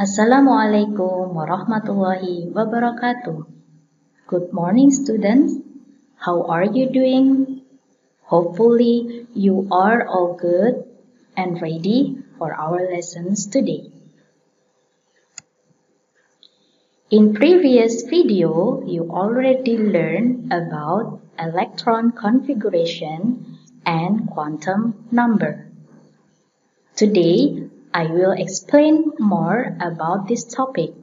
Assalamualaikum warahmatullahi wabarakatuh. Good morning, students. How are you doing? Hopefully, you are all good and ready for our lessons today. In previous video, you already learned about electron configuration and quantum number. Today, I will explain more about this topic.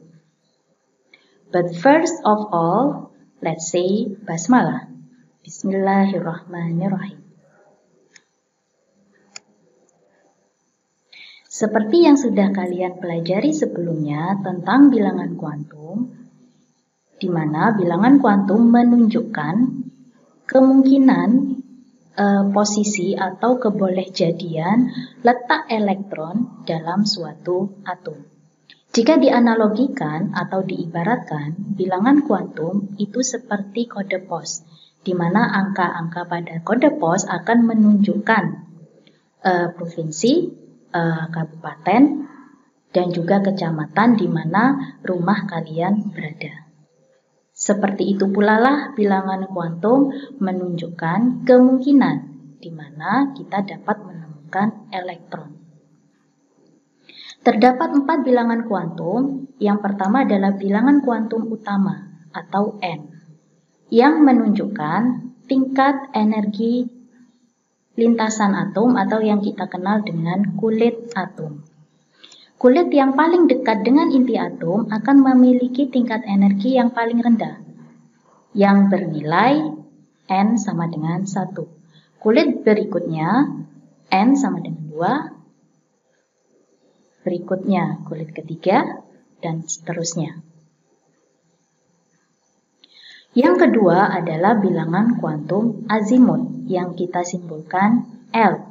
But first of all, let's say Basmalah. Bismillahirrahmanirrahim. Seperti yang sudah kalian pelajari sebelumnya tentang bilangan kuantum, di mana bilangan kuantum menunjukkan kemungkinan posisi atau kebolehjadian letak elektron dalam suatu atom. Jika dianalogikan atau diibaratkan, bilangan kuantum itu seperti kode pos, di mana angka-angka pada kode pos akan menunjukkan provinsi, kabupaten, dan juga kecamatan di mana rumah kalian berada. Seperti itu pula lah bilangan kuantum menunjukkan kemungkinan di mana kita dapat menemukan elektron. Terdapat 4 bilangan kuantum. Yang pertama adalah bilangan kuantum utama atau N, yang menunjukkan tingkat energi lintasan atom atau yang kita kenal dengan kulit atom. Kulit yang paling dekat dengan inti atom akan memiliki tingkat energi yang paling rendah, yang bernilai N sama dengan 1. Kulit berikutnya N sama dengan 2, berikutnya kulit ketiga, dan seterusnya. Yang kedua adalah bilangan kuantum azimut yang kita simbolkan L.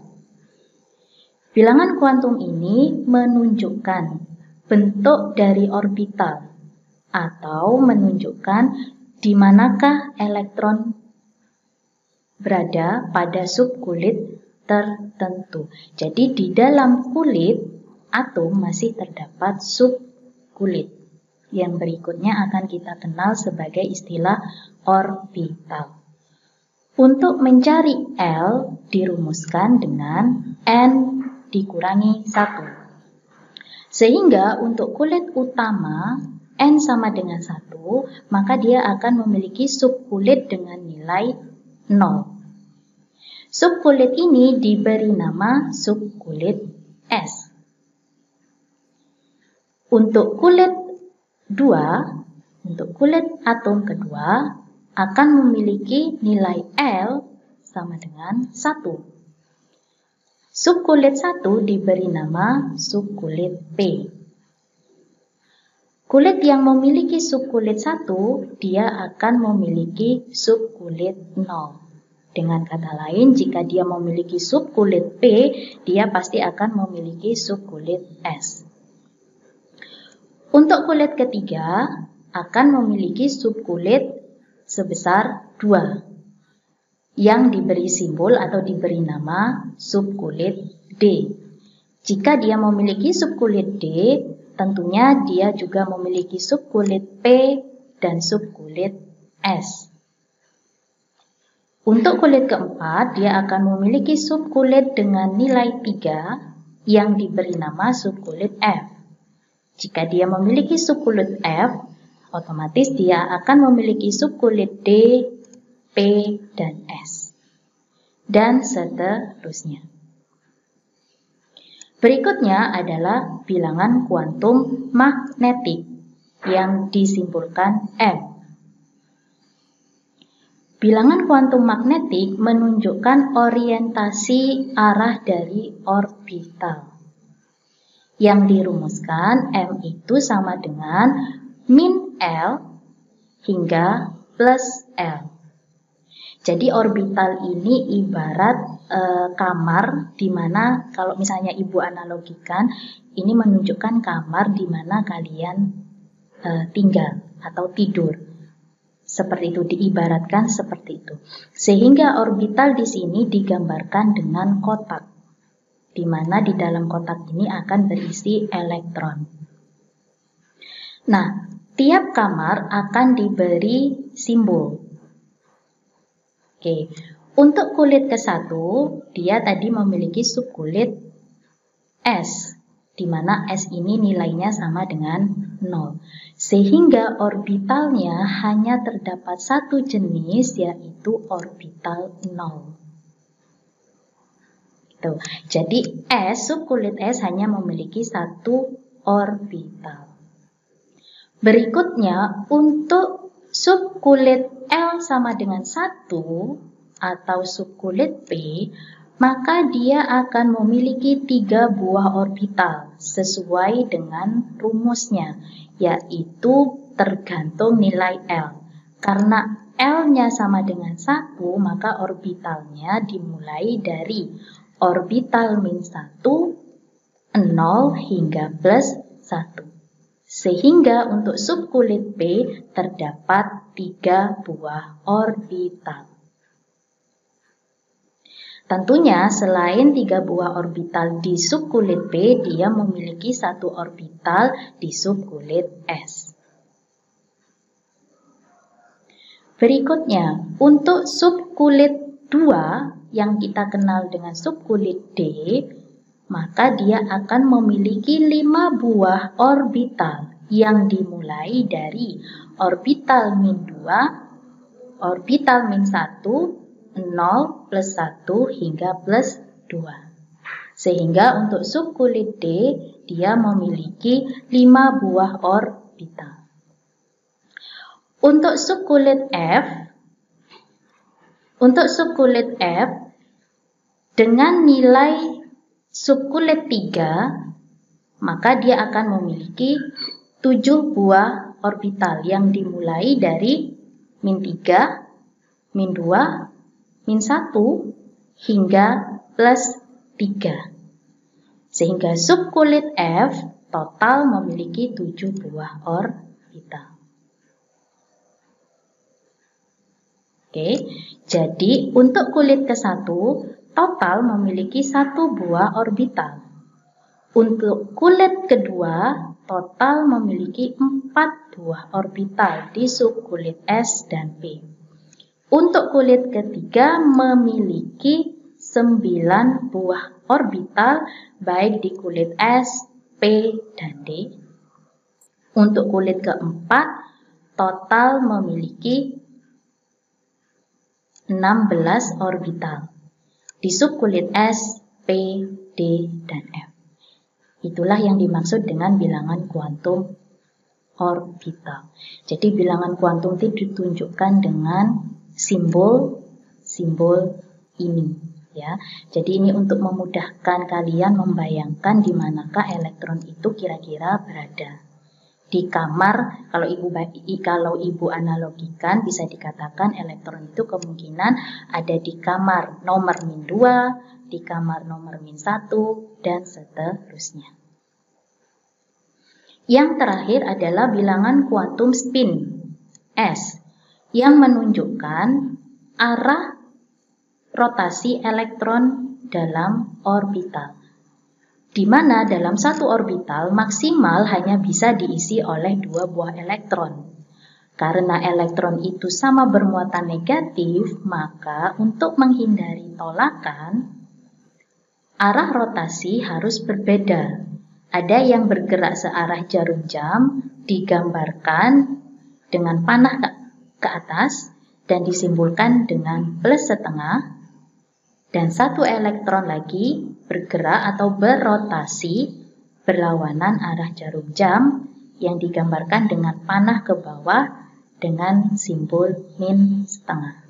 Bilangan kuantum ini menunjukkan bentuk dari orbital atau menunjukkan di manakah elektron berada pada subkulit tertentu. Jadi di dalam kulit atom masih terdapat subkulit. Yang berikutnya akan kita kenal sebagai istilah orbital. Untuk mencari L dirumuskan dengan N dikurangi 1. Sehingga untuk kulit utama N sama dengan 1, maka dia akan memiliki subkulit dengan nilai 0. Subkulit ini diberi nama subkulit S. Untuk kulit 2, untuk kulit atom kedua akan memiliki nilai L sama dengan 1. Subkulit 1 diberi nama subkulit P. Kulit yang memiliki subkulit 1, dia akan memiliki subkulit 0. Dengan kata lain, jika dia memiliki subkulit P, dia pasti akan memiliki subkulit S. Untuk kulit ketiga, akan memiliki subkulit sebesar 2. Yang diberi simbol atau diberi nama subkulit D. Jika dia memiliki subkulit D, tentunya dia juga memiliki subkulit P dan subkulit S. Untuk kulit keempat, dia akan memiliki subkulit dengan nilai 3 yang diberi nama subkulit F. Jika dia memiliki subkulit F, otomatis dia akan memiliki subkulit D, P, dan S, dan seterusnya. Berikutnya adalah bilangan kuantum magnetik yang disimbolkan M. Bilangan kuantum magnetik menunjukkan orientasi arah dari orbital. Yang dirumuskan M itu sama dengan min L hingga plus L. Jadi orbital ini ibarat kamar di mana kalau misalnya ibu analogikan, ini menunjukkan kamar di mana kalian tinggal atau tidur. Seperti itu, diibaratkan seperti itu. Sehingga orbital di sini digambarkan dengan kotak, di mana di dalam kotak ini akan berisi elektron. Nah, tiap kamar akan diberi simbol. Oke, untuk kulit ke-1, dia tadi memiliki subkulit S, di mana S ini nilainya sama dengan 0. Sehingga orbitalnya hanya terdapat satu jenis, yaitu orbital 0. Gitu. Jadi S, subkulit S hanya memiliki satu orbital. Berikutnya, untuk subkulit L sama dengan 1 atau subkulit P, maka dia akan memiliki 3 buah orbital sesuai dengan rumusnya, yaitu tergantung nilai L. Karena L-nya sama dengan 1, maka orbitalnya dimulai dari orbital min 1, 0 hingga plus 1. Sehingga untuk subkulit P terdapat 3 buah orbital. Tentunya selain 3 buah orbital di subkulit P, dia memiliki 1 orbital di subkulit S. Berikutnya, untuk subkulit 2 yang kita kenal dengan subkulit D, maka dia akan memiliki 5 buah orbital yang dimulai dari orbital min 2, orbital min 1, 0, plus 1 hingga plus 2. Sehingga untuk subkulit D, dia memiliki 5 buah orbital. Untuk subkulit F, dengan nilai subkulit 3, maka dia akan memiliki 7 buah orbital yang dimulai dari min 3, min 2, min 1 hingga plus 3. Sehingga subkulit F total memiliki 7 buah orbital. Oke, jadi untuk kulit ke-1 total memiliki 1 buah orbital. Untuk kulit kedua total memiliki 4 buah orbital di subkulit S dan P. Untuk kulit ketiga memiliki 9 buah orbital baik di kulit S, P, dan D. Untuk kulit keempat total memiliki 16 orbital di subkulit S, P, D, dan F. Itulah yang dimaksud dengan bilangan kuantum orbital. Jadi bilangan kuantum itu ditunjukkan dengan simbol ini, ya. Jadi ini untuk memudahkan kalian membayangkan di manakah elektron itu kira-kira berada. Di kamar, kalau ibu analogikan, bisa dikatakan elektron itu kemungkinan ada di kamar nomor min 2, di kamar nomor min 1, dan seterusnya. Yang terakhir adalah bilangan kuantum spin, S, yang menunjukkan arah rotasi elektron dalam orbital. Di mana dalam satu orbital maksimal hanya bisa diisi oleh 2 buah elektron. Karena elektron itu sama bermuatan negatif, maka untuk menghindari tolakan, arah rotasi harus berbeda. Ada yang bergerak searah jarum jam, digambarkan dengan panah ke atas, dan disimbolkan dengan plus setengah. Dan satu elektron lagi bergerak atau berotasi berlawanan arah jarum jam yang digambarkan dengan panah ke bawah dengan simbol min setengah.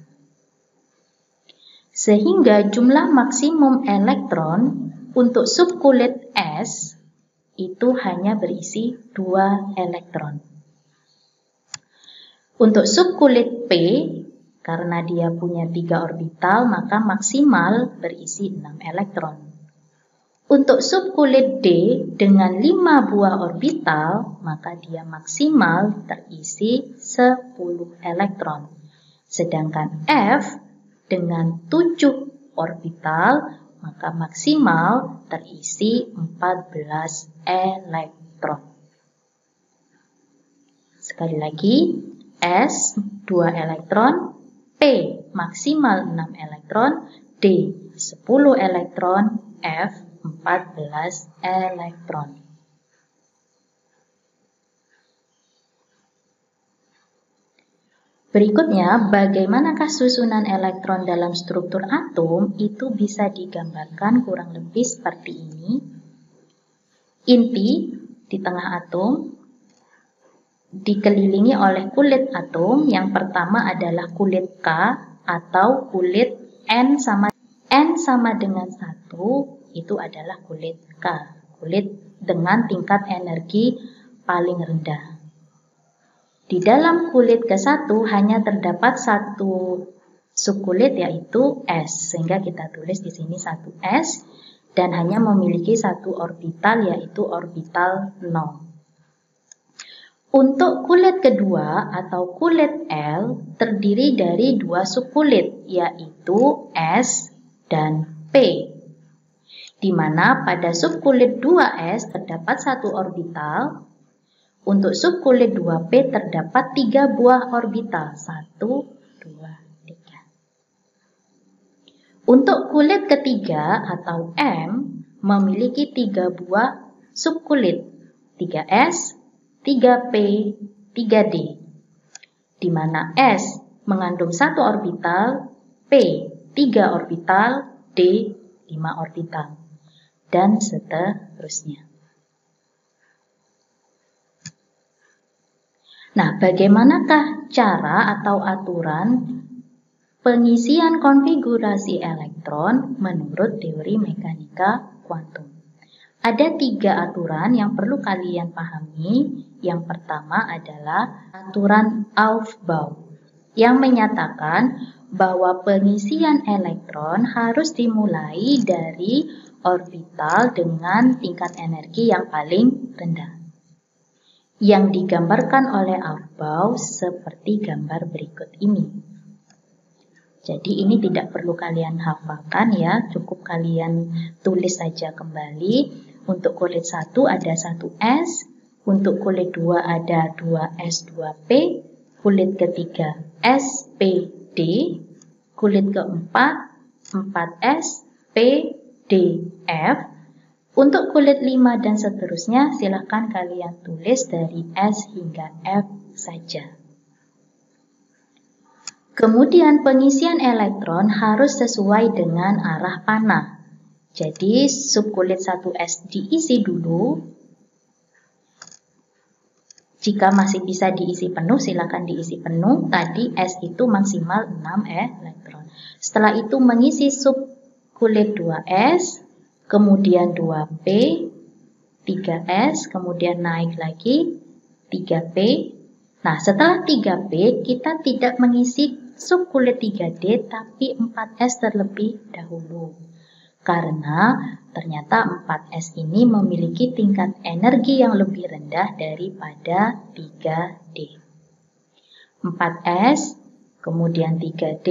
Sehingga jumlah maksimum elektron untuk subkulit S itu hanya berisi 2 elektron. Untuk subkulit P, karena dia punya 3 orbital, maka maksimal berisi 6 elektron. Untuk subkulit D dengan 5 buah orbital, maka dia maksimal terisi 10 elektron. Sedangkan F dengan 7 orbital, maka maksimal terisi 14 elektron. Sekali lagi, S 2 elektron, P maksimal 6 elektron, D 10 elektron, F 14 elektron. Berikutnya, bagaimanakah susunan elektron dalam struktur atom? Itu bisa digambarkan kurang lebih seperti ini. Inti di tengah atom dikelilingi oleh kulit atom. Yang pertama adalah kulit K atau kulit N sama dengan 1, itu adalah kulit K. Kulit dengan tingkat energi paling rendah. Di dalam kulit ke-1 hanya terdapat satu subkulit yaitu S, sehingga kita tulis di sini 1S dan hanya memiliki satu orbital yaitu orbital 0. Untuk kulit kedua atau kulit L terdiri dari dua subkulit yaitu S dan P, di mana pada subkulit 2S terdapat satu orbital. Untuk subkulit 2P terdapat 3 buah orbital. 1, 2, 3. Untuk kulit ketiga atau M memiliki 3 buah subkulit. 3S, 3P, 3D. Di mana S mengandung 1 orbital, P 3 orbital, D 5 orbital. Dan seterusnya. Nah, bagaimanakah cara atau aturan pengisian konfigurasi elektron menurut teori mekanika kuantum? Ada 3 aturan yang perlu kalian pahami. Yang pertama adalah aturan Aufbau, yang menyatakan bahwa pengisian elektron harus dimulai dari orbital dengan tingkat energi yang paling rendah, yang digambarkan oleh Aufbau seperti gambar berikut ini. Jadi ini tidak perlu kalian hafalkan ya, cukup kalian tulis saja kembali. Untuk kulit 1 ada 1S, untuk kulit 2 ada 2S 2P, kulit ketiga SPD, kulit keempat 4S PDF. Untuk kulit 5 dan seterusnya, silahkan kalian tulis dari S hingga F saja. Kemudian pengisian elektron harus sesuai dengan arah panah. Jadi subkulit 1S diisi dulu. Jika masih bisa diisi penuh, silahkan diisi penuh. Tadi S itu maksimal 6 elektron. Setelah itu mengisi subkulit 2S, kemudian 2P, 3S, kemudian naik lagi 3P. Nah, setelah 3P, kita tidak mengisi subkulit 3D, tapi 4S terlebih dahulu. Karena ternyata 4S ini memiliki tingkat energi yang lebih rendah daripada 3D. 4S, kemudian 3D,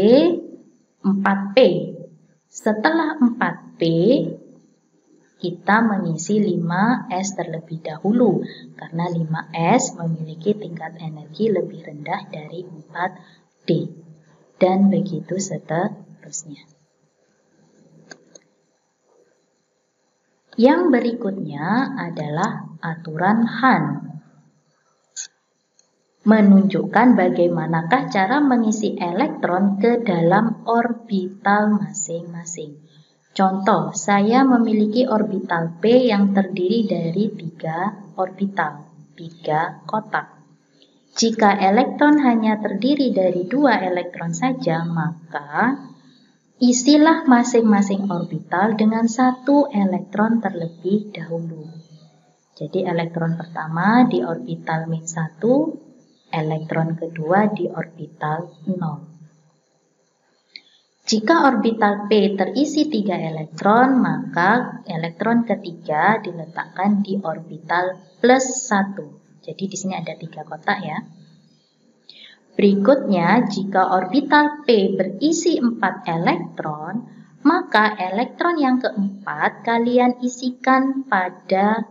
4P. Setelah 4P, kita mengisi 5S terlebih dahulu, karena 5S memiliki tingkat energi lebih rendah dari 4D. Dan begitu seterusnya. Yang berikutnya adalah aturan Hahn. Menunjukkan bagaimanakah cara mengisi elektron ke dalam orbital masing-masing. Contoh, saya memiliki orbital P yang terdiri dari 3 orbital, 3 kotak. Jika elektron hanya terdiri dari 2 elektron saja, maka isilah masing-masing orbital dengan 1 elektron terlebih dahulu. Jadi elektron pertama di orbital -1, elektron kedua di orbital 0. Jika orbital P terisi 3 elektron, maka elektron ketiga diletakkan di orbital +1. Jadi di sini ada 3 kotak ya. Berikutnya, jika orbital P berisi 4 elektron, maka elektron yang keempat kalian isikan pada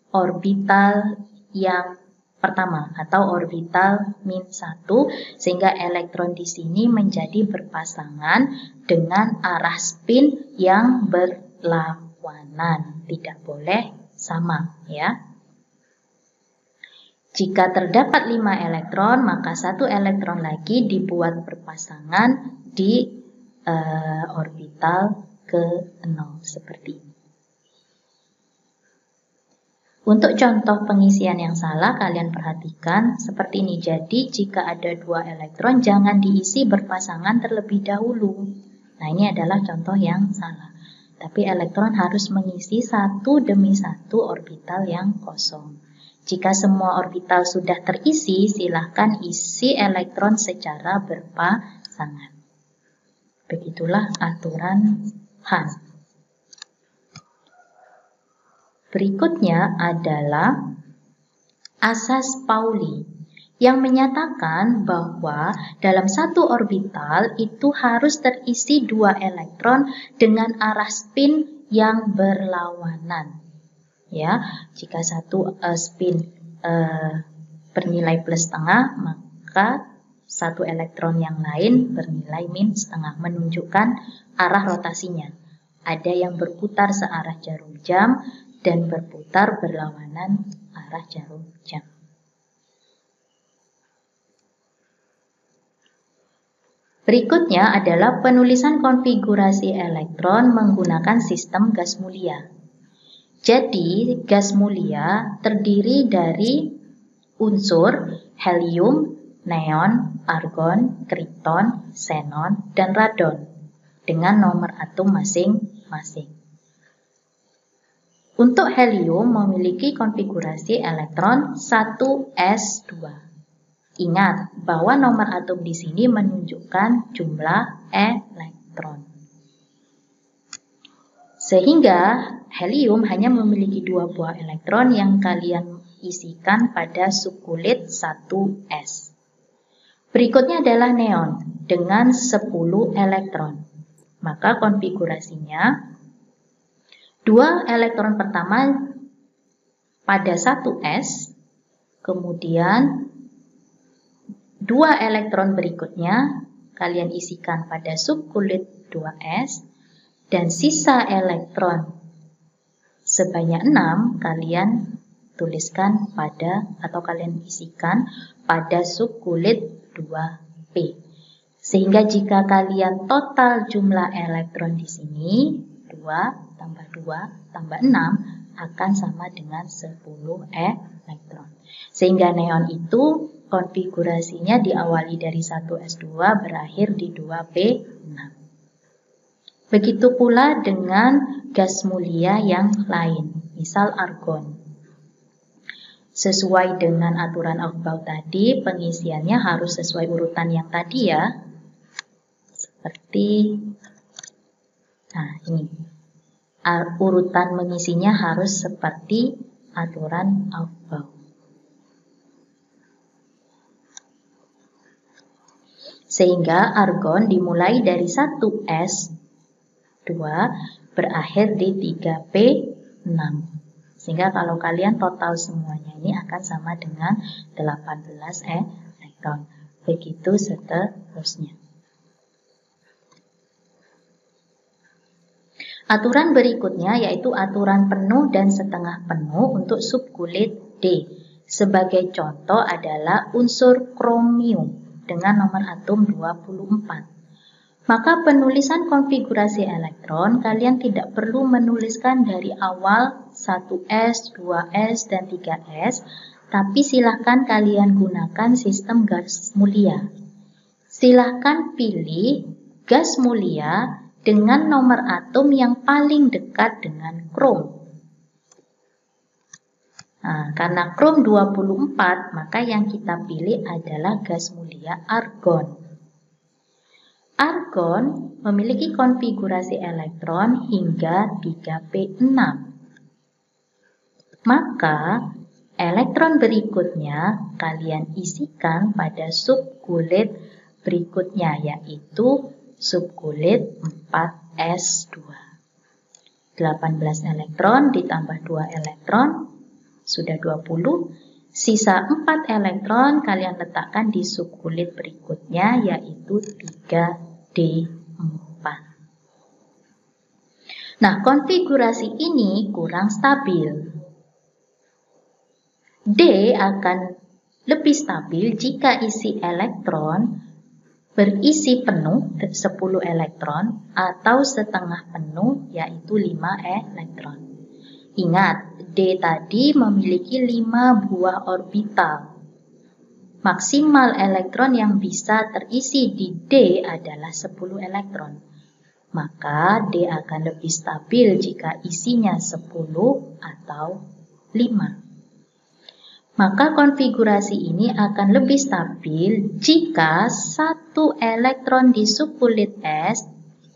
orbital yang pertama atau orbital -1, sehingga elektron di sini menjadi berpasangan dengan arah spin yang berlawanan. Tidak boleh sama, ya. Jika terdapat 5 elektron, maka 1 elektron lagi dibuat berpasangan di orbital ke-0 seperti ini. Untuk contoh pengisian yang salah, kalian perhatikan seperti ini. Jadi, jika ada 2 elektron, jangan diisi berpasangan terlebih dahulu. Nah, ini adalah contoh yang salah. Tapi elektron harus mengisi satu demi satu orbital yang kosong. Jika semua orbital sudah terisi, silahkan isi elektron secara berpasangan. Begitulah aturan Hahn. Berikutnya adalah asas Pauli yang menyatakan bahwa dalam satu orbital itu harus terisi 2 elektron dengan arah spin yang berlawanan. Ya, jika satu spin bernilai plus setengah, maka satu elektron yang lain bernilai min setengah, menunjukkan arah rotasinya. Ada yang berputar searah jarum jam dan berputar berlawanan arah jarum jam. Berikutnya adalah penulisan konfigurasi elektron menggunakan sistem gas mulia. Jadi, gas mulia terdiri dari unsur helium, neon, argon, kriton, xenon, dan radon dengan nomor atom masing-masing. Untuk helium memiliki konfigurasi elektron 1s2. Ingat bahwa nomor atom di sini menunjukkan jumlah elektron. Sehingga helium hanya memiliki 2 buah elektron yang kalian isikan pada subkulit 1s. Berikutnya adalah neon dengan 10 elektron. Maka konfigurasinya 2 elektron pertama pada 1s, kemudian 2 elektron berikutnya kalian isikan pada subkulit 2s, dan sisa elektron sebanyak 6 kalian tuliskan pada atau kalian isikan pada subkulit 2p. Sehingga jika kalian total jumlah elektron di sini 2 tambah 2 tambah 6 akan sama dengan 10 elektron. Sehingga neon itu konfigurasinya diawali dari 1s2 berakhir di 2p6. Begitu pula dengan gas mulia yang lain, misal argon. Sesuai dengan aturan Aufbau tadi, pengisiannya harus sesuai urutan yang tadi ya. Seperti, nah ini. Urutan mengisinya harus seperti aturan Aufbau. Sehingga argon dimulai dari 1s2 berakhir di 3p6. Sehingga kalau kalian total semuanya ini akan sama dengan 18 elektron. Begitu seterusnya. Aturan berikutnya yaitu aturan penuh dan setengah penuh untuk subkulit D. Sebagai contoh adalah unsur kromium dengan nomor atom 24. Maka penulisan konfigurasi elektron kalian tidak perlu menuliskan dari awal 1s, 2s, dan 3s, tapi silahkan kalian gunakan sistem gas mulia. Silahkan pilih gas mulia dengan nomor atom yang paling dekat dengan krom. Nah, karena krom 24, maka yang kita pilih adalah gas mulia argon. Argon memiliki konfigurasi elektron hingga 3p6. Maka, elektron berikutnya kalian isikan pada subkulit berikutnya, yaitu subkulit 4s2. 18 elektron ditambah 2 elektron sudah 20, Sisa 4 elektron kalian letakkan di subkulit berikutnya, yaitu 3D4. Nah, konfigurasi ini kurang stabil. D akan lebih stabil jika isi elektron berisi penuh 10 elektron atau setengah penuh, yaitu 5 elektron. Ingat, D tadi memiliki 5 buah orbital. Maksimal elektron yang bisa terisi di D adalah 10 elektron. Maka D akan lebih stabil jika isinya 10 atau 5. Maka konfigurasi ini akan lebih stabil jika satu elektron di subkulit S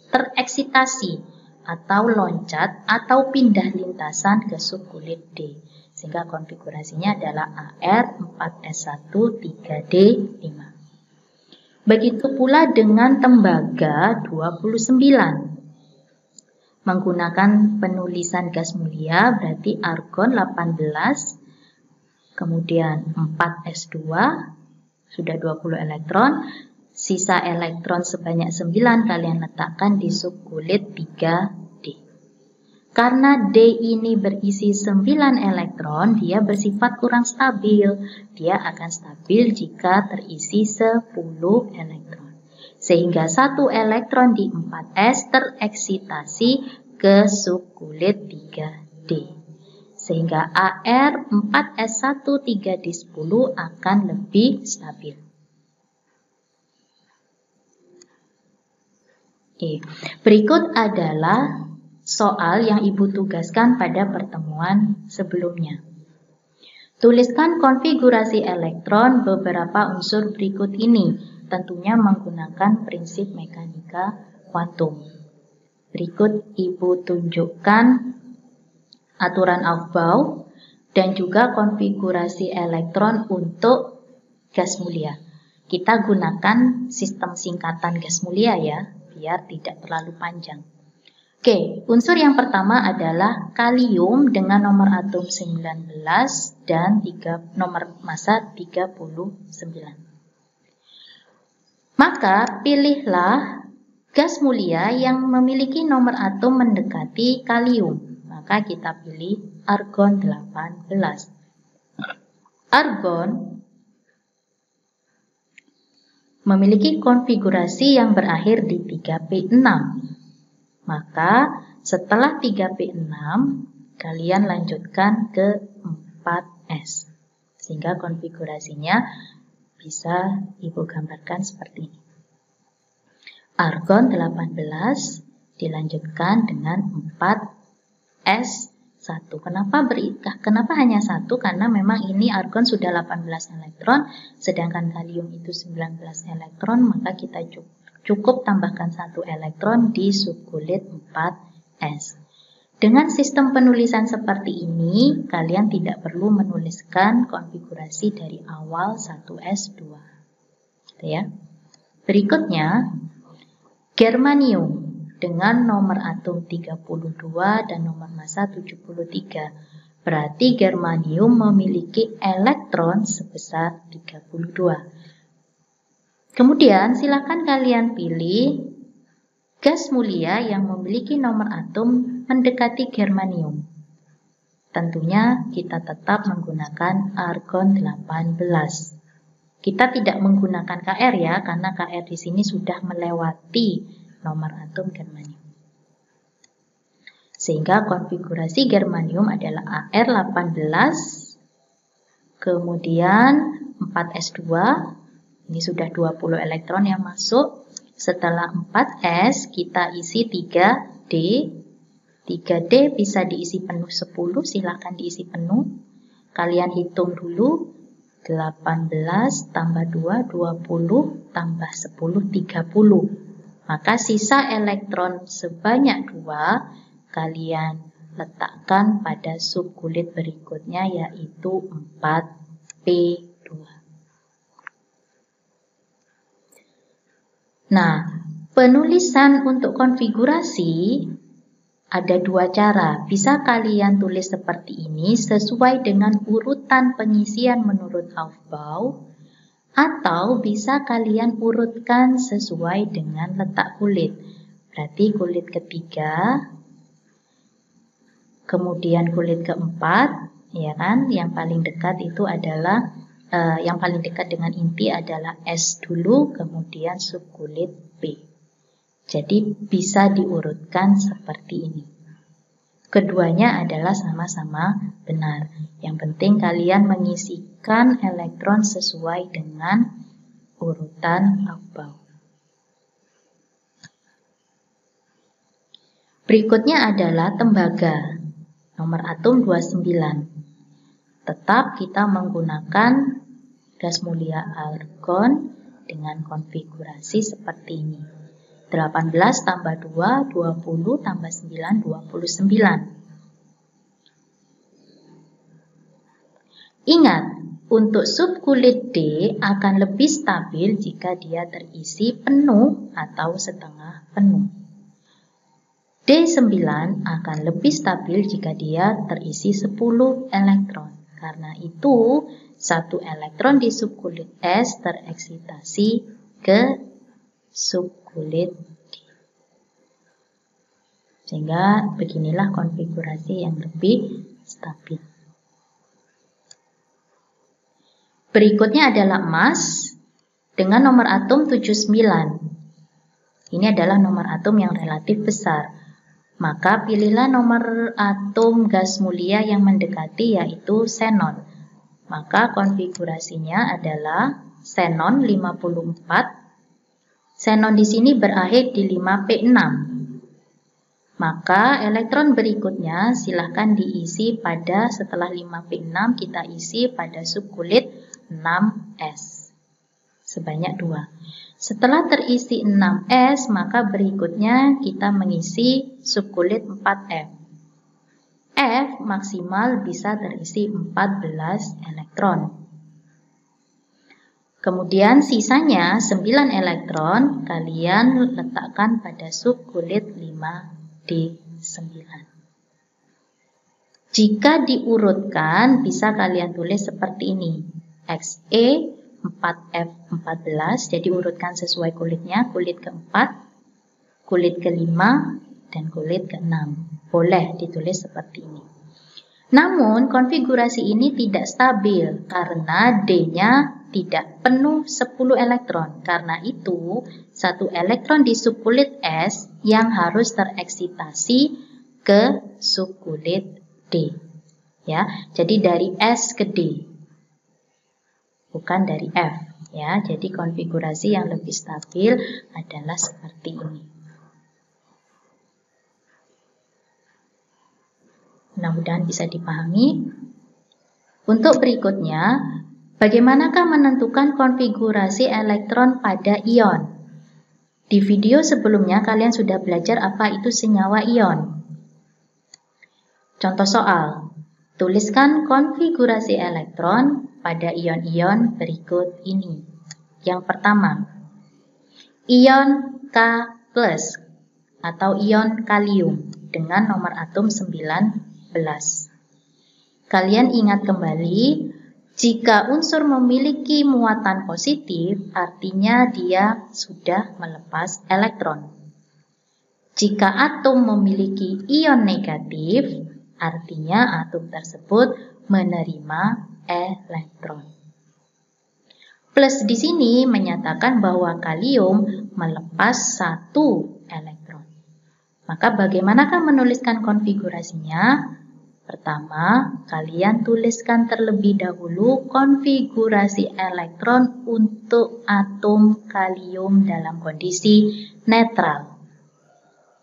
tereksitasi atau loncat atau pindah lintasan ke subkulit D. Sehingga konfigurasinya adalah AR 4S1 3D5. Begitu pula dengan tembaga 29. Menggunakan penulisan gas mulia berarti argon 18, kemudian 4S2, sudah 20 elektron, sisa elektron sebanyak 9 kalian letakkan di subkulit 3D. Karena D ini berisi 9 elektron, dia bersifat kurang stabil. Dia akan stabil jika terisi 10 elektron. Sehingga 1 elektron di 4S tereksitasi ke subkulit 3D. Sehingga AR 4S1 3D10 akan lebih stabil. Berikut adalah soal yang Ibu tugaskan pada pertemuan sebelumnya. Tuliskan konfigurasi elektron beberapa unsur berikut ini, tentunya menggunakan prinsip mekanika kuantum. Berikut Ibu tunjukkan aturan Aufbau dan juga konfigurasi elektron untuk gas mulia. Kita gunakan sistem singkatan gas mulia ya, biar tidak terlalu panjang. Oke, unsur yang pertama adalah kalium dengan nomor atom 19 dan nomor massa 39. Maka pilihlah gas mulia yang memiliki nomor atom mendekati kalium. Maka kita pilih argon 18. Argon memiliki konfigurasi yang berakhir di 3P6. Maka setelah 3P6, kalian lanjutkan ke 4S. Sehingga konfigurasinya bisa Ibu gambarkan seperti ini. Argon 18 dilanjutkan dengan 4S1. Kenapa hanya 1? Karena memang ini argon sudah 18 elektron, sedangkan kalium itu 19 elektron, maka kita cukup tambahkan 1 elektron di subkulit 4S. Dengan sistem penulisan seperti ini, kalian tidak perlu menuliskan konfigurasi dari awal 1S2. Ya. Berikutnya, germanium dengan nomor atom 32 dan nomor massa 73. Berarti germanium memiliki elektron sebesar 32. Kemudian silakan kalian pilih gas mulia yang memiliki nomor atom mendekati germanium. Tentunya kita tetap menggunakan argon 18. Kita tidak menggunakan Kr ya, karena Kr di sini sudah melewati nomor atom germanium. Sehingga konfigurasi germanium adalah AR18, kemudian 4S2, ini sudah 20 elektron yang masuk. Setelah 4S, kita isi 3D. 3D bisa diisi penuh 10, silahkan diisi penuh. Kalian hitung dulu, 18 tambah 2, 20, tambah 10, 30. Maka sisa elektron sebanyak 2 kalian letakkan pada subkulit berikutnya, yaitu 4P2. Nah, penulisan untuk konfigurasi Ada dua cara, bisa kalian tulis seperti ini sesuai dengan urutan pengisian menurut Aufbau, atau bisa kalian urutkan sesuai dengan letak kulit. Berarti kulit ketiga, kemudian kulit keempat, ya kan? Yang paling dekat itu adalah yang paling dekat dengan inti adalah S dulu, kemudian subkulit B. Jadi bisa diurutkan seperti ini. Keduanya adalah sama-sama benar. Yang penting kalian mengisikan elektron sesuai dengan urutan Aufbau. Berikutnya adalah tembaga. Nomor atom 29. Tetap kita menggunakan gas mulia argon dengan konfigurasi seperti ini. 18 tambah 2, 20 tambah 9, 29. Ingat, untuk subkulit D akan lebih stabil jika dia terisi penuh atau setengah penuh. D9 akan lebih stabil jika dia terisi 10 elektron. Karena itu, 1 elektron di subkulit S tereksitasi ke subkulit D. Sehingga beginilah konfigurasi yang lebih stabil. Berikutnya adalah emas dengan nomor atom 79. Ini adalah nomor atom yang relatif besar. Maka pilihlah nomor atom gas mulia yang mendekati, yaitu xenon. Maka konfigurasinya adalah xenon 54. Xenon di sini berakhir di 5P6. Maka elektron berikutnya silahkan diisi pada setelah 5P6 kita isi pada subkulit 6S. Sebanyak 2. Setelah terisi 6S, maka berikutnya kita mengisi subkulit 4F. F maksimal bisa terisi 14 elektron. Kemudian sisanya 9 elektron kalian letakkan pada subkulit 5D9. Jika diurutkan bisa kalian tulis seperti ini. Xe 4F14, jadi urutkan sesuai kulitnya, kulit keempat, kulit kelima, dan kulit keenam. Boleh ditulis seperti ini. Namun konfigurasi ini tidak stabil karena D-nya tidak penuh 10 elektron. Karena itu, 1 elektron di subkulit S yang harus tereksitasi ke subkulit D. Ya, jadi dari S ke D. Bukan dari F, ya. Jadi konfigurasi yang lebih stabil adalah seperti ini. Mudah-mudahan bisa dipahami. Untuk berikutnya, bagaimanakah menentukan konfigurasi elektron pada ion? Di video sebelumnya kalian sudah belajar apa itu senyawa ion. Contoh soal, tuliskan konfigurasi elektron pada ion-ion berikut ini. Yang pertama, ion K+ atau ion kalium dengan nomor atom 19. Kalian ingat kembali, jika unsur memiliki muatan positif, artinya dia sudah melepas elektron. Jika atom memiliki ion negatif, artinya atom tersebut menerima elektron. Plus di sini menyatakan bahwa kalium melepas 1 elektron. Maka bagaimanakah menuliskan konfigurasinya? Pertama, kalian tuliskan terlebih dahulu konfigurasi elektron untuk atom kalium dalam kondisi netral.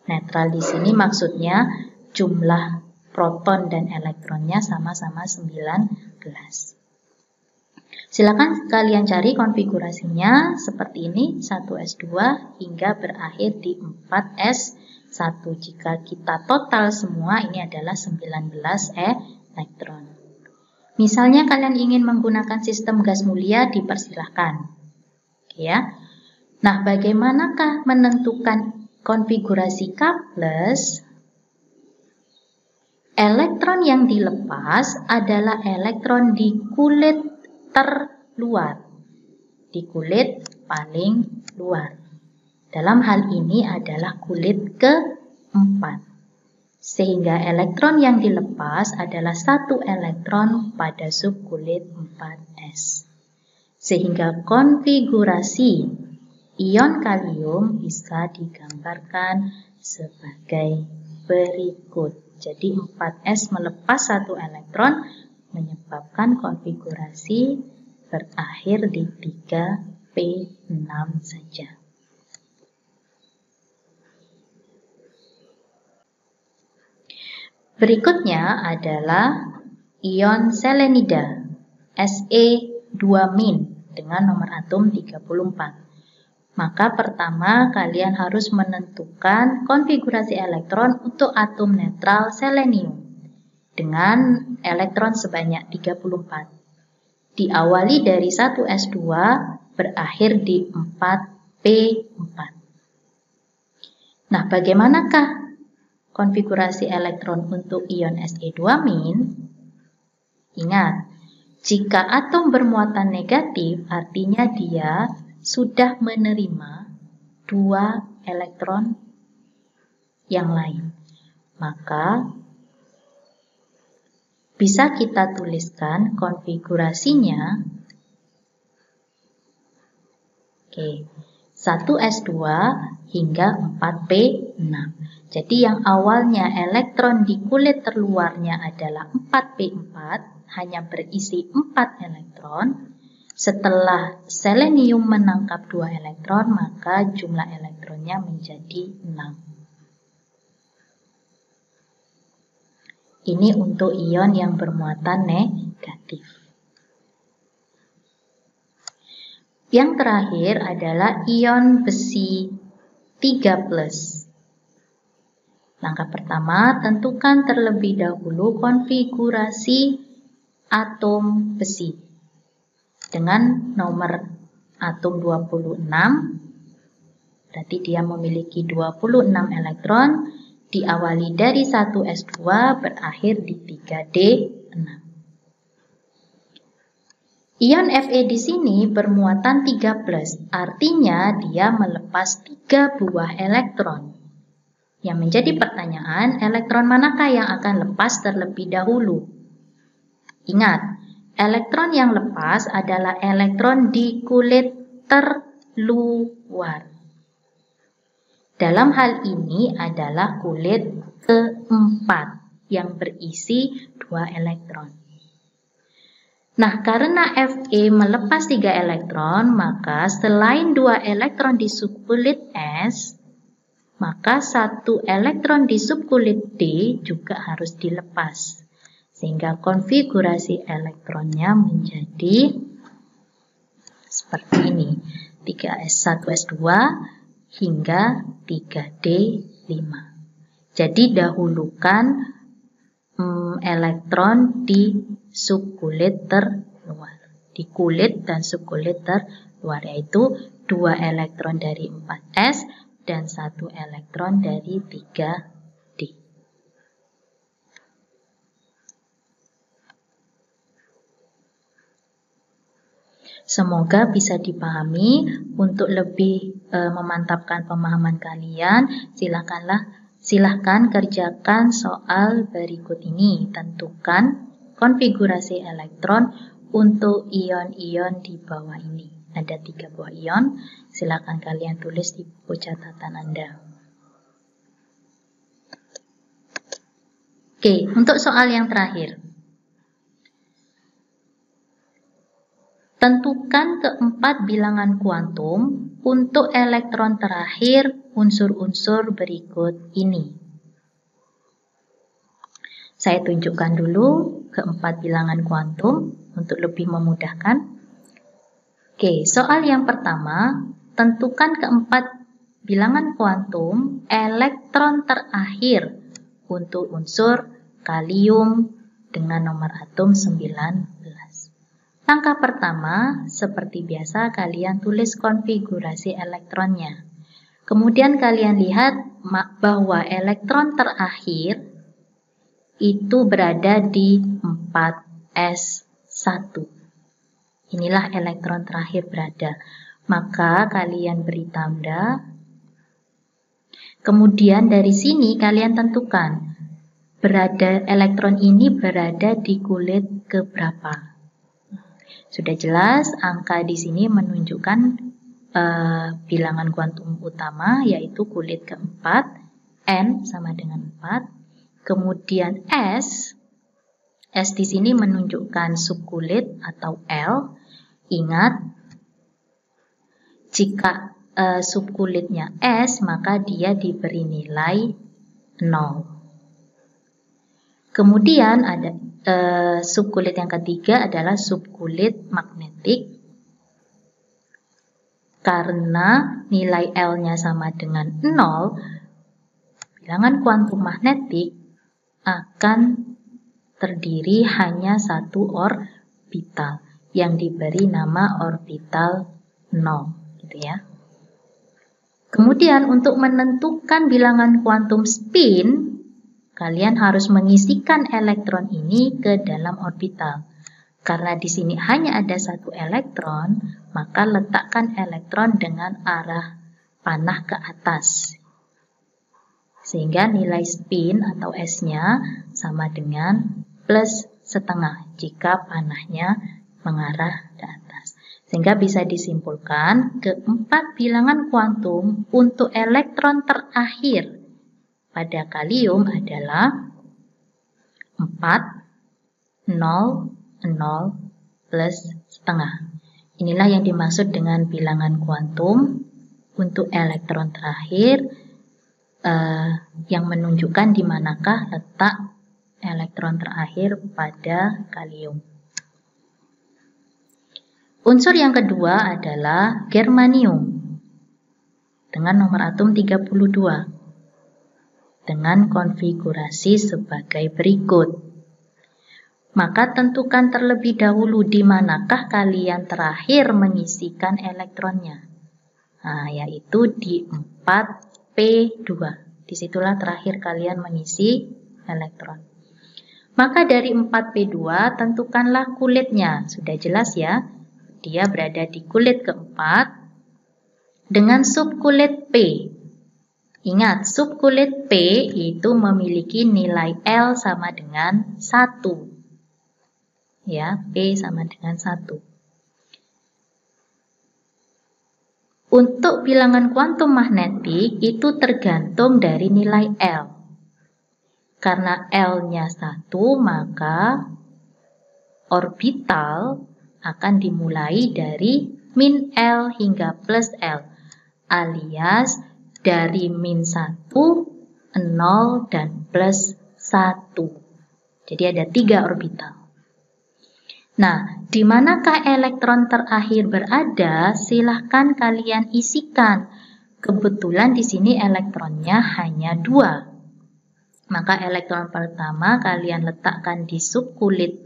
Netral di sini maksudnya jumlah proton dan elektronnya sama-sama 19. Silakan kalian cari konfigurasinya seperti ini, 1s2 hingga berakhir di 4s1. Jika kita total semua ini adalah 19 elektron. Misalnya kalian ingin menggunakan sistem gas mulia, dipersilahkan. Ya. Nah, bagaimanakah menentukan konfigurasi K+? Elektron yang dilepas adalah elektron di kulit terluar, di kulit paling luar. Dalam hal ini adalah kulit keempat. Sehingga elektron yang dilepas adalah 1 elektron pada subkulit 4s. Sehingga konfigurasi ion kalium bisa digambarkan sebagai berikut. Jadi 4s melepas 1 elektron menyebabkan konfigurasi berakhir di 3p6 saja. Berikutnya adalah ion selenida Se2- dengan nomor atom 34. Maka pertama kalian harus menentukan konfigurasi elektron untuk atom netral selenium dengan elektron sebanyak 34. Diawali dari 1s2 berakhir di 4p4. Nah, bagaimanakah konfigurasi elektron untuk ion Se2-? Ingat, jika atom bermuatan negatif artinya dia sudah menerima 2 elektron yang lain. Maka bisa kita tuliskan konfigurasinya 1s2 hingga 4p6. Jadi yang awalnya elektron di kulit terluarnya adalah 4p4, hanya berisi 4 elektron. Setelah selenium menangkap 2 elektron, maka jumlah elektronnya menjadi 6. Ini untuk ion yang bermuatan negatif. Yang terakhir adalah ion besi 3+. Langkah pertama, tentukan terlebih dahulu konfigurasi atom besi. Dengan nomor atom 26, berarti dia memiliki 26 elektron, diawali dari 1s2 berakhir di 3d6. Ion Fe di sini bermuatan 3+, artinya dia melepas 3 buah elektron. Yang menjadi pertanyaan, elektron manakah yang akan lepas terlebih dahulu? Ingat, elektron yang lepas adalah elektron di kulit terluar. Dalam hal ini adalah kulit keempat yang berisi 2 elektron. Nah, karena Fe melepas 3 elektron, maka selain 2 elektron di subkulit S, maka 1 elektron di subkulit D juga harus dilepas. Sehingga konfigurasi elektronnya menjadi seperti ini. 3s1s2 hingga 3d5. Jadi dahulukan elektron di subkulit terluar. Di kulit dan subkulit terluar, yaitu 2 elektron dari 4s dan 1 elektron dari 3d. Semoga bisa dipahami. Untuk lebih memantapkan pemahaman kalian, silahkan kerjakan soal berikut ini. Tentukan konfigurasi elektron untuk ion-ion di bawah ini. Ada 3 buah ion, silahkan kalian tulis di buku catatan Anda. Oke, untuk soal yang terakhir. Tentukan keempat bilangan kuantum untuk elektron terakhir unsur-unsur berikut ini. Saya tunjukkan dulu keempat bilangan kuantum untuk lebih memudahkan. Oke, soal yang pertama, tentukan keempat bilangan kuantum elektron terakhir untuk unsur kalium dengan nomor atom 19. Langkah pertama, seperti biasa kalian tulis konfigurasi elektronnya. Kemudian kalian lihat bahwa elektron terakhir itu berada di 4s1. Inilah elektron terakhir berada. Maka kalian beri tanda. Kemudian dari sini kalian tentukan elektron ini berada di kulit keberapa. Sudah jelas, angka di sini menunjukkan bilangan kuantum utama, yaitu kulit keempat. N sama dengan 4. Kemudian S di sini menunjukkan subkulit atau L. Ingat, jika subkulitnya S, maka dia diberi nilai 0. Kemudian ada subkulit yang ketiga adalah subkulit magnetik. Karena nilai L-nya sama dengan 0, bilangan kuantum magnetik akan terdiri hanya satu orbital yang diberi nama orbital 0, gitu ya. Kemudian untuk menentukan bilangan kuantum spin, kalian harus mengisikan elektron ini ke dalam orbital. Karena di sini hanya ada satu elektron, maka letakkan elektron dengan arah panah ke atas. Sehingga nilai spin atau S-nya sama dengan plus setengah jika panahnya mengarah ke atas. Sehingga bisa disimpulkan keempat bilangan kuantum untuk elektron terakhir pada kalium adalah 4, 0, 0, plus setengah. Inilah yang dimaksud dengan bilangan kuantum untuk elektron terakhir, yang menunjukkan di manakah letak elektron terakhir pada kalium. Unsur yang kedua adalah germanium dengan nomor atom 32 dengan konfigurasi sebagai berikut. Maka tentukan terlebih dahulu di manakah kalian terakhir mengisikan elektronnya. Nah, yaitu di 4p2. Disitulah terakhir kalian mengisi elektron. Maka dari 4p2 tentukanlah kulitnya. Sudah jelas ya, dia berada di kulit keempat dengan subkulit P. Ingat, subkulit P itu memiliki nilai L sama dengan 1. Ya, P sama dengan 1. Untuk bilangan kuantum magnetik itu tergantung dari nilai L. Karena L-nya 1, maka orbital akan dimulai dari min L hingga plus L, alias dari min 1, 0, dan plus 1. Jadi ada 3 orbital. Nah, di manakah elektron terakhir berada? Silahkan kalian isikan. Kebetulan di sini elektronnya hanya 2. Maka elektron pertama kalian letakkan di subkulit.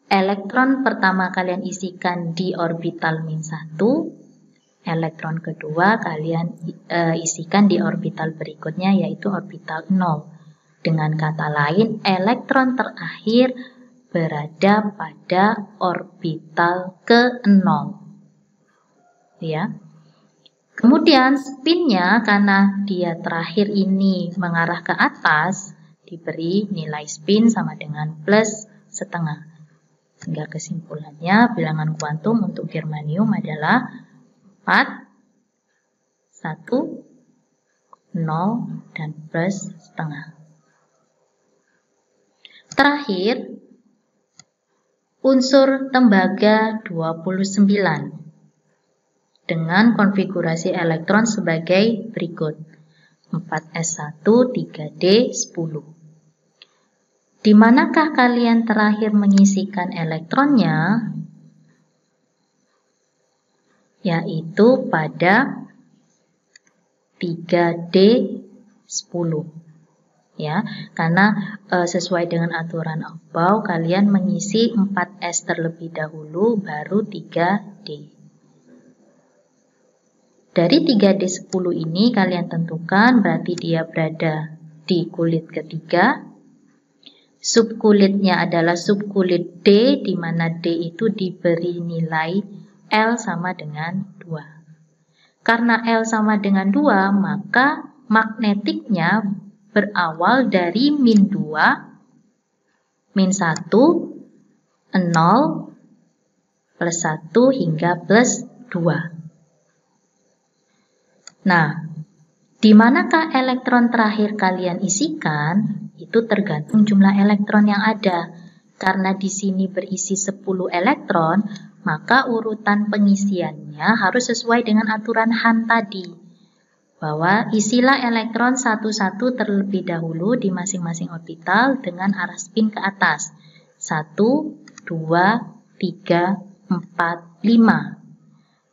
Elektron pertama kalian isikan di orbital min 1. Elektron kedua kalian isikan di orbital berikutnya, yaitu orbital 0. Dengan kata lain, elektron terakhir berada pada orbital ke-0. Ya. Kemudian spinnya, karena dia terakhir ini mengarah ke atas, diberi nilai spin sama dengan plus setengah. Sehingga kesimpulannya bilangan kuantum untuk germanium adalah 4, 1, 0, dan plus setengah. Terakhir, unsur tembaga 29 dengan konfigurasi elektron sebagai berikut. 4s1, 3d, 10. Di manakah kalian terakhir mengisikan elektronnya? Yaitu pada 3d10. Ya, karena sesuai dengan aturan Aufbau, kalian mengisi 4s terlebih dahulu, baru 3d. Dari 3d10 ini kalian tentukan berarti dia berada di kulit ketiga. Subkulitnya adalah subkulit D, di mana D itu diberi nilai L sama dengan 2. Karena L sama dengan 2, maka magnetiknya berawal dari min 2, min 1, 0, plus 1 hingga plus 2. Nah, di manakah elektron terakhir kalian isikan? Itu tergantung jumlah elektron yang ada. Karena di sini berisi 10 elektron, maka urutan pengisiannya harus sesuai dengan aturan Han tadi. Bahwa isilah elektron satu-satu terlebih dahulu di masing-masing orbital dengan arah spin ke atas. 1, 2, 3, 4, 5.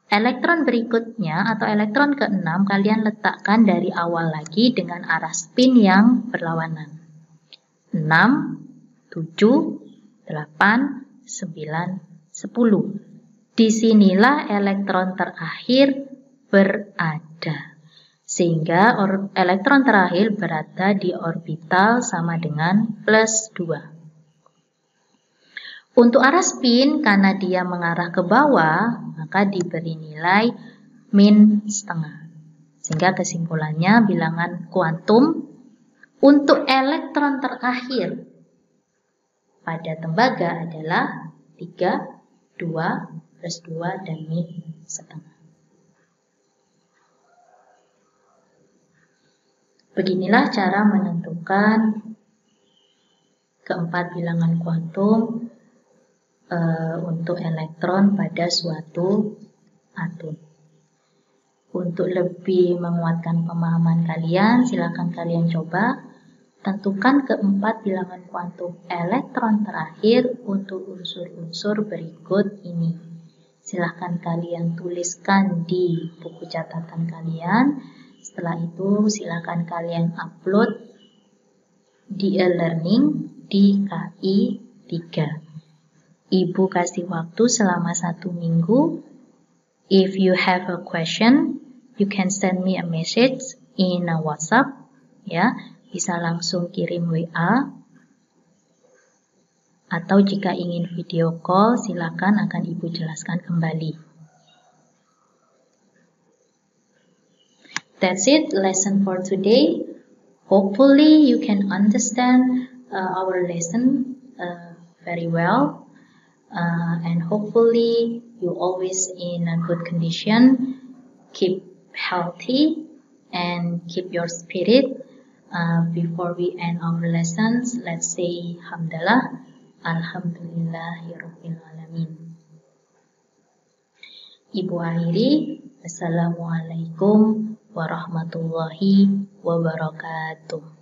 Elektron berikutnya atau elektron ke-6 kalian letakkan dari awal lagi dengan arah spin yang berlawanan. 6, 7, 8, 9, 10. Disinilah elektron terakhir berada. Sehingga elektron terakhir berada di orbital sama dengan plus 2. Untuk arah spin, karena dia mengarah ke bawah, maka diberi nilai min setengah. Sehingga kesimpulannya bilangan kuantum untuk elektron terakhir pada tembaga adalah 3, 2, plus 2, dan min setengah. Beginilah cara menentukan keempat bilangan kuantum untuk elektron pada suatu atom. Untuk lebih menguatkan pemahaman kalian, silakan kalian coba tentukan keempat bilangan kuantum elektron terakhir untuk unsur-unsur berikut ini. Silakan kalian tuliskan di buku catatan kalian. Setelah itu silakan kalian upload di e-learning di KI 3. Ibu kasih waktu selama 1 minggu. If you have a question, you can send me a message in a WhatsApp. Ya, bisa langsung kirim WA. Atau jika ingin video call, silakan akan Ibu jelaskan kembali. That's it, lesson for today. Hopefully you can understand our lesson very well. And hopefully you always in a good condition, keep healthy and keep your spirit. Before we end our lessons, let's say Hamdalah, Alhamdulillahirabbil alamin. Ibu akhiri, Assalamualaikum warahmatullahi wabarakatuh.